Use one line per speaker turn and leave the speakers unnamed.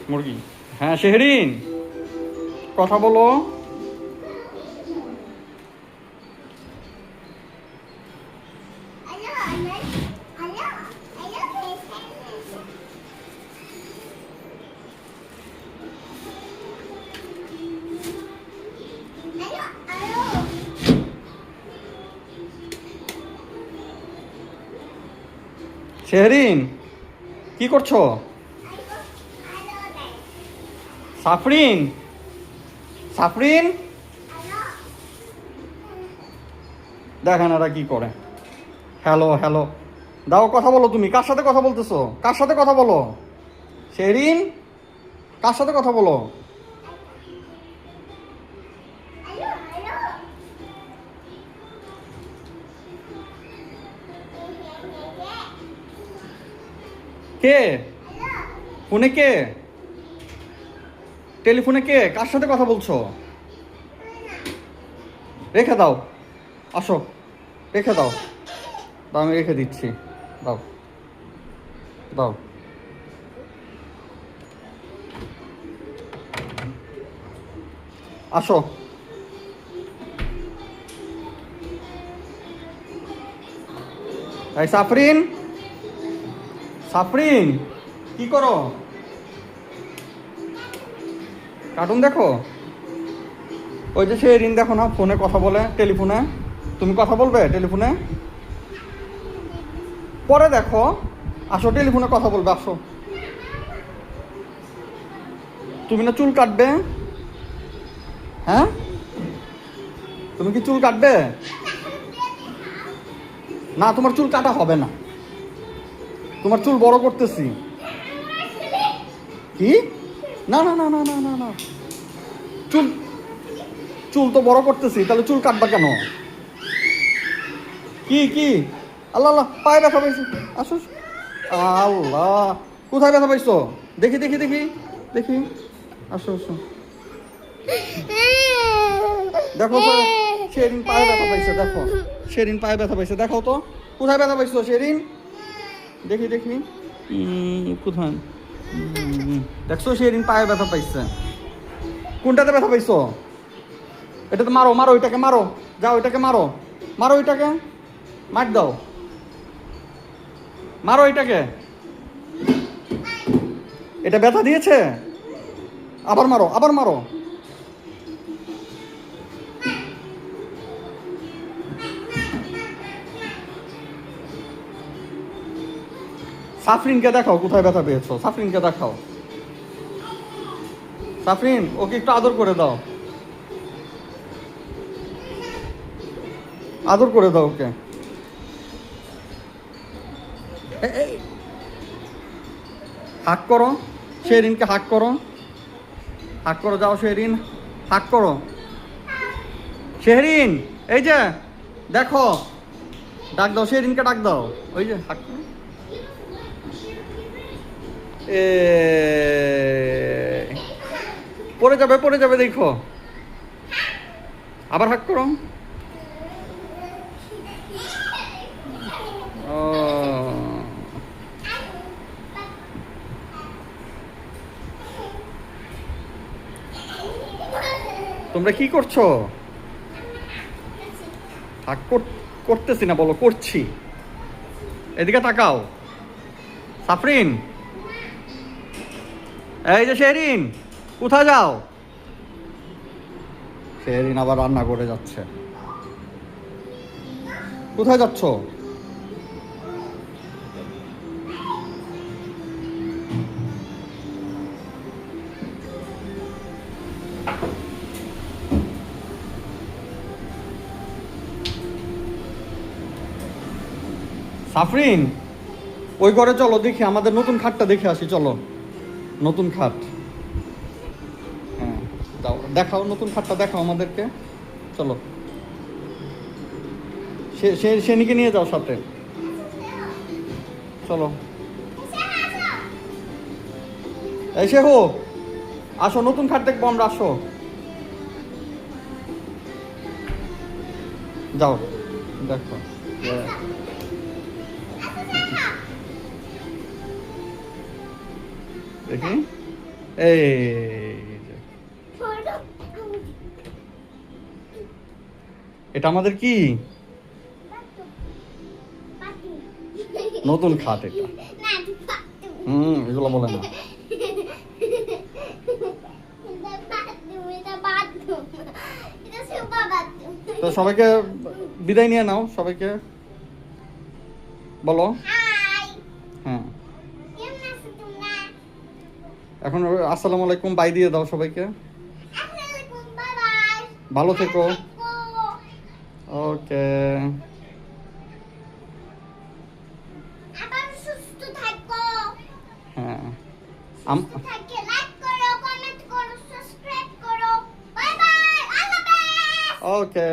মুরগি। হ্যাঁ শেহরিন, কথা বলো। শেহরিন, কি করছো? সাফরিন, সাফরিন, দেখেন এরা কি করে। হ্যালো হ্যালো দাও, কথা বলো। তুমি কার সাথে কথা বলতেছো? কার সাথে কথা বলো? শেহরিন, কার সাথে কথা বলো? কে ফোনে? কে টেলিফোনে? কে কার সাথে কথা বলছো? রেখে দাও, আসো, রেখে দাও। দাও, আমি রেখে দিচ্ছি। দাও দাও। আসো। এই সাফরিন, সাফরিন, কি করো? কার্টুন দেখো? ওই যে শেহরিন দেখো না, ফোনে কথা বলে, টেলিফোনে। তুমি কথা বলবে টেলিফোনে? পরে দেখো। আসো, টেলিফোনে কথা বলবে, আসো। তুমি না চুল কাটবে? হ্যাঁ, তুমি কি চুল কাটবে? না, তোমার চুল কাটা হবে না, তোমার চুল বড় করতেছি। কি? না না না না না না না, চুল, চুল তো বড় করতেছি, তাহলে চুল কাটবা কেন? কি কি? আল্লাহ আল্লাহ, পায়ে ব্যথা পাইছি। আসো। আল্লাহ, কোথায় ব্যথা পাইছো? দেখি দেখি দেখি দেখি। আসো আসো। দেখো তো, শেরিন পায়ে ব্যথা পাইছে, দেখো। শেরিন পায়ে ব্যথা পাইছে, দেখো তো কোথায় ব্যথা পাইছো শেরিন। দেখি দেখি। কোথায়? দেখছো, শেরিন পায়ে ব্যথা পাইছে। কোনটাতে ব্যথা পাইছো? এটাতে মারো, মারো ওইটাকে, মারো। যাও, ওইটাকে মারো, মারো ওইটাকে, মার দাও, মারো ওইটাকে। এটা ব্যথা দিয়েছে, আবার মারো, আবার মারো। সাফরিনকে দেখাও কোথায় ব্যথা পেয়েছো, সাফরিনকে দেখাও। সাফরিন, ওকে একটু আদর করে দাও, আদর করে দাও ওকে। হাক করো, শেরিনকে হাক করো, হাক করো, যাও শেরিন, হাক করো। শেহরিন, এই যে দেখো, ডাক দাও, শেরিনকে ডাক দাও। ওই যে হাক করো। এ পড়ে যাবে, পড়ে যাবে, দেখো। আবার হাক করো। ও, তোমরা কি করছো? হাক করতেছি না, বলো করছি। এদিকে তাকাও। সাফরিন, এই যে শেরিন, কোথায় যাও? শেরিন আবার রান্না করে যাচ্ছে। কোথায় যাচ্ছ? সাফরিন, ওই ঘরে চলো, দেখি আমাদের নতুন খাটটা দেখে আসি, চলো। নতুন খাট, হ্যাঁ, যাও দেখাও, নতুন খাটটা দেখাও আমাদেরকে, চলো। সেনিকে নিয়ে যাও সাথে, চলো। এই শেহু, আসো, নতুন খাট দেখবো আমরা, আসো। যাও, দেখো। দেখি, এই যে। এটা আমাদের কি নতুন খাট এটা। এগুলো বলে না। তো সবাইকে বিদায় নিয়ে নাও, সবাইকে বলো। হ্যাঁ, এখন আসসালামু আলাইকুম বাই দিয়ে দাও সবাইকে। ভালো থেকো। ওকে। হ্যাঁ, ওকে।